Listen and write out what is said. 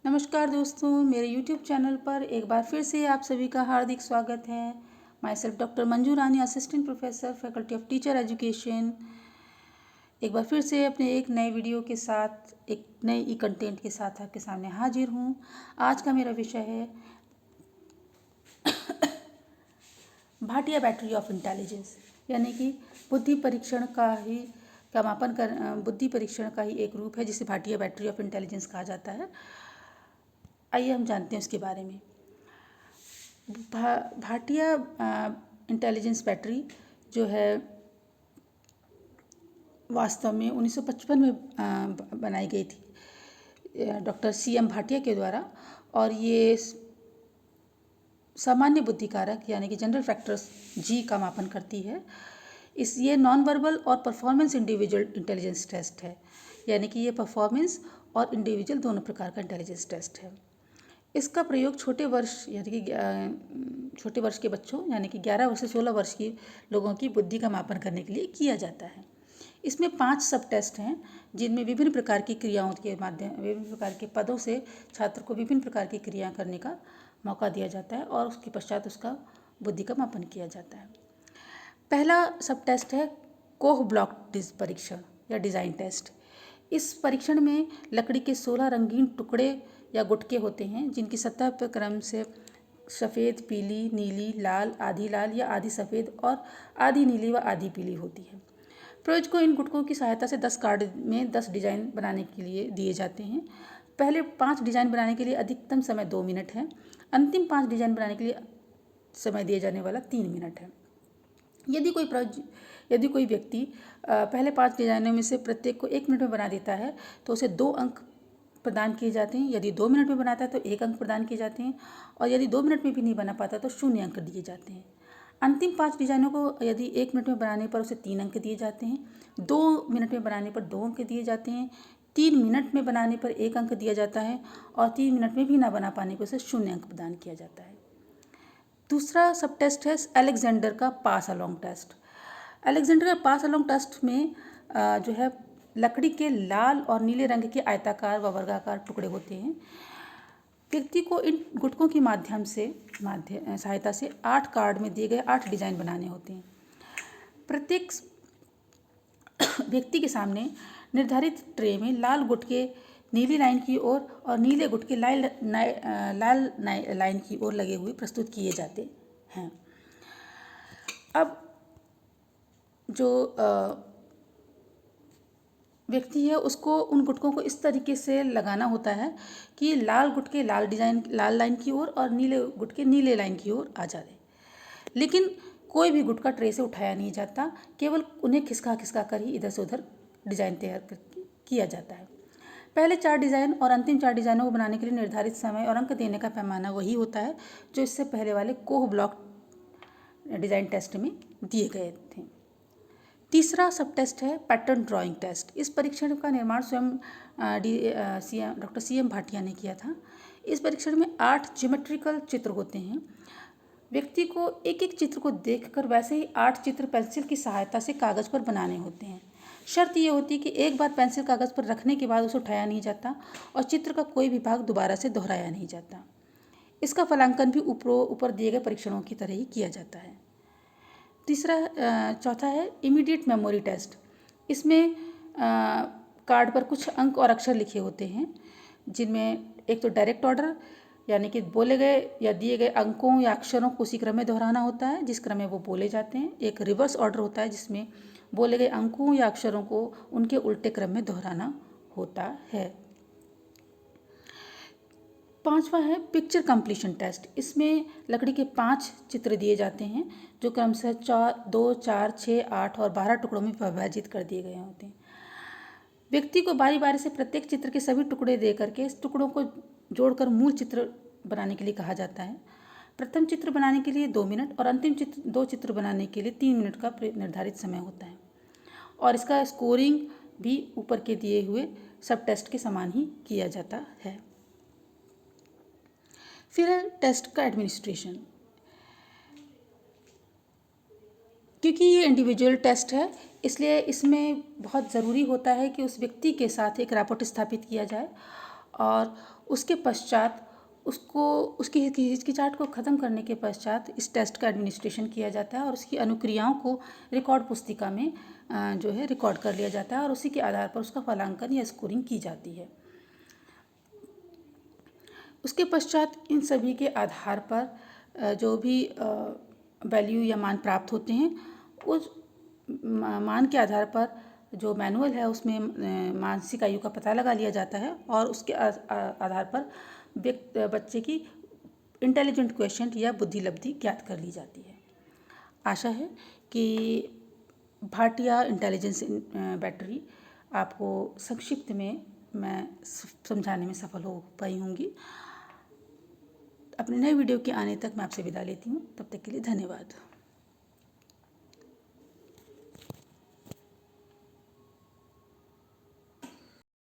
नमस्कार दोस्तों, मेरे YouTube चैनल पर एक बार फिर से आप सभी का हार्दिक स्वागत है। My self doctor Manju Rani, assistant professor, faculty of teacher education, एक बार फिर से अपने एक नए वीडियो के साथ, एक नए ई कंटेंट के साथ आपके सामने हाजिर हूँ। आज का मेरा विषय है भाटिया बैटरी ऑफ इंटेलिजेंस, यानी कि बुद्धि परीक्षण का ही बुद्धि परीक्षण का ही एक रूप है जिसे भाटिया बैटरी ऑफ इंटेलिजेंस कहा जाता है। आइए हम जानते हैं उसके बारे में। भाटिया इंटेलिजेंस बैटरी जो है वास्तव में 1955 में बनाई गई थी डॉक्टर CM भाटिया के द्वारा, और ये सामान्य बुद्धि कारक यानी कि जनरल फैक्टर्स G का मापन करती है। ये नॉन वर्बल और परफॉर्मेंस इंडिविजुअल इंटेलिजेंस टेस्ट है, यानी कि ये परफॉर्मेंस और इंडिविजुअल दोनों प्रकार का इंटेलिजेंस टेस्ट है। इसका प्रयोग छोटे वर्ष के बच्चों यानी कि 11 वर्ष से 16 वर्ष की लोगों की बुद्धि का मापन करने के लिए किया जाता है। इसमें 5 सब टेस्ट हैं जिनमें विभिन्न प्रकार की क्रियाओं के माध्यम विभिन्न प्रकार के पदों से छात्र को विभिन्न प्रकार की क्रिया करने का मौका दिया जाता है और उसके पश्चात उसका बुद्धि का मापन किया जाता है। पहला सब टेस्ट है कोह ब्लॉक परीक्षण या डिज़ाइन टेस्ट। इस परीक्षण में लकड़ी के 16 रंगीन टुकड़े या गुटके होते हैं जिनकी सतह पर क्रम से सफ़ेद, पीली, नीली, लाल या आधी सफ़ेद और आधी नीली व आधी पीली होती है। प्रयोजक को इन गुटकों की सहायता से 10 कार्ड में 10 डिज़ाइन बनाने के लिए दिए जाते हैं। पहले 5 डिज़ाइन बनाने के लिए अधिकतम समय 2 मिनट है। अंतिम 5 डिज़ाइन बनाने के लिए समय दिया जाने वाला 3 मिनट है। यदि कोई व्यक्ति पहले 5 डिज़ाइनों में से प्रत्येक को 1 मिनट में बना देता है तो उसे 2 अंक प्रदान किए जाते हैं। यदि 2 मिनट में बनाता है तो 1 अंक प्रदान किए जाते हैं, और यदि 2 मिनट में भी नहीं बना पाता तो 0 अंक दिए जाते हैं। अंतिम 5 डिज़ाइनों को यदि 1 मिनट में बनाने पर उसे 3 अंक दिए जाते हैं, 2 मिनट में बनाने पर 2 अंक दिए जाते हैं, 3 मिनट में बनाने पर 1 अंक दिया जाता है, और 3 मिनट में भी ना बना पाने पर उसे 0 अंक प्रदान किया जाता है। दूसरा सब टेस्ट है अलेक्जेंडर का पास अलोंग टेस्ट। अलेक्जेंडर का पास अलोंग टेस्ट में जो है लकड़ी के लाल और नीले रंग के आयताकार व वर्गाकार टुकड़े होते हैं। व्यक्ति को इन गुटकों की सहायता से 8 कार्ड में दिए गए 8 डिज़ाइन बनाने होते हैं। प्रत्येक व्यक्ति के सामने निर्धारित ट्रे में लाल गुटके नीली लाइन की ओर और नीले गुटके लाल लाइन की ओर लगे हुए प्रस्तुत किए जाते हैं। अब जो व्यक्ति है उसको उन गुटकों को इस तरीके से लगाना होता है कि लाल गुटके लाल लाइन की ओर और नीले गुटके नीले लाइन की ओर आ जाए। लेकिन कोई भी गुटका ट्रे से उठाया नहीं जाता, केवल उन्हें खिसका खिसका कर ही इधर से उधर डिज़ाइन तैयार किया जाता है। पहले 4 डिज़ाइन और अंतिम 4 डिज़ाइनों को बनाने के लिए निर्धारित समय और अंक देने का पैमाना वही होता है जो इससे पहले वाले कोह ब्लॉक डिज़ाइन टेस्ट में दिए गए थे। तीसरा सब टेस्ट है पैटर्न ड्राइंग टेस्ट। इस परीक्षण का निर्माण स्वयं डॉक्टर CM भाटिया ने किया था। इस परीक्षण में 8 ज्योमेट्रिकल चित्र होते हैं। व्यक्ति को एक एक चित्र को देखकर वैसे ही 8 चित्र पेंसिल की सहायता से कागज़ पर बनाने होते हैं। शर्त ये होती है कि एक बार पेंसिल कागज़ पर रखने के बाद उसे उठाया नहीं जाता और चित्र का कोई भी भाग दोबारा से दोहराया नहीं जाता। इसका फलांकन भी ऊपर दिए गए परीक्षणों की तरह ही किया जाता है। चौथा है इमीडिएट मेमोरी टेस्ट। इसमें कार्ड पर कुछ अंक और अक्षर लिखे होते हैं जिनमें एक तो डायरेक्ट ऑर्डर यानी कि बोले गए या दिए गए अंकों या अक्षरों को उसी क्रम में दोहराना होता है जिस क्रम में वो बोले जाते हैं। एक रिवर्स ऑर्डर होता है जिसमें बोले गए अंकों या अक्षरों को उनके उल्टे क्रम में दोहराना होता है। पांचवा है पिक्चर कंप्लीशन टेस्ट। इसमें लकड़ी के 5 चित्र दिए जाते हैं जो क्रमशः 2, 4, 6, 8 और 12 टुकड़ों में विभाजित कर दिए गए होते हैं। व्यक्ति को बारी बारी से प्रत्येक चित्र के सभी टुकड़े दे करके इस टुकड़ों को जोड़कर मूल चित्र बनाने के लिए कहा जाता है। प्रथम चित्र बनाने के लिए 2 मिनट और अंतिम 2 चित्र बनाने के लिए 3 मिनट का निर्धारित समय होता है, और इसका स्कोरिंग भी ऊपर के दिए हुए सब टेस्ट के समान ही किया जाता है। फिर है टेस्ट का एडमिनिस्ट्रेशन। क्योंकि ये इंडिविजुअल टेस्ट है इसलिए इसमें बहुत ज़रूरी होता है कि उस व्यक्ति के साथ एक रैपोर्ट स्थापित किया जाए और उसके पश्चात उसकी हिचकिचाहट को ख़त्म करने के पश्चात इस टेस्ट का एडमिनिस्ट्रेशन किया जाता है और उसकी अनुक्रियाओं को रिकॉर्ड पुस्तिका में जो है रिकॉर्ड कर लिया जाता है और उसी के आधार पर उसका फलांकन या स्कोरिंग की जाती है। उसके पश्चात इन सभी के आधार पर जो भी वैल्यू या मान प्राप्त होते हैं, उस मान के आधार पर जो मैनुअल है उसमें मानसिक आयु का पता लगा लिया जाता है और उसके आधार पर बच्चे की इंटेलिजेंट क्वेश्चन या बुद्धि लब्धि ज्ञात कर ली जाती है। आशा है कि भाटिया इंटेलिजेंस बैटरी आपको संक्षिप्त में मैं समझाने में सफल हो पाई होंगी। अपने नए वीडियो के आने तक मैं आपसे विदा लेती हूँ। तब तक के लिए धन्यवाद।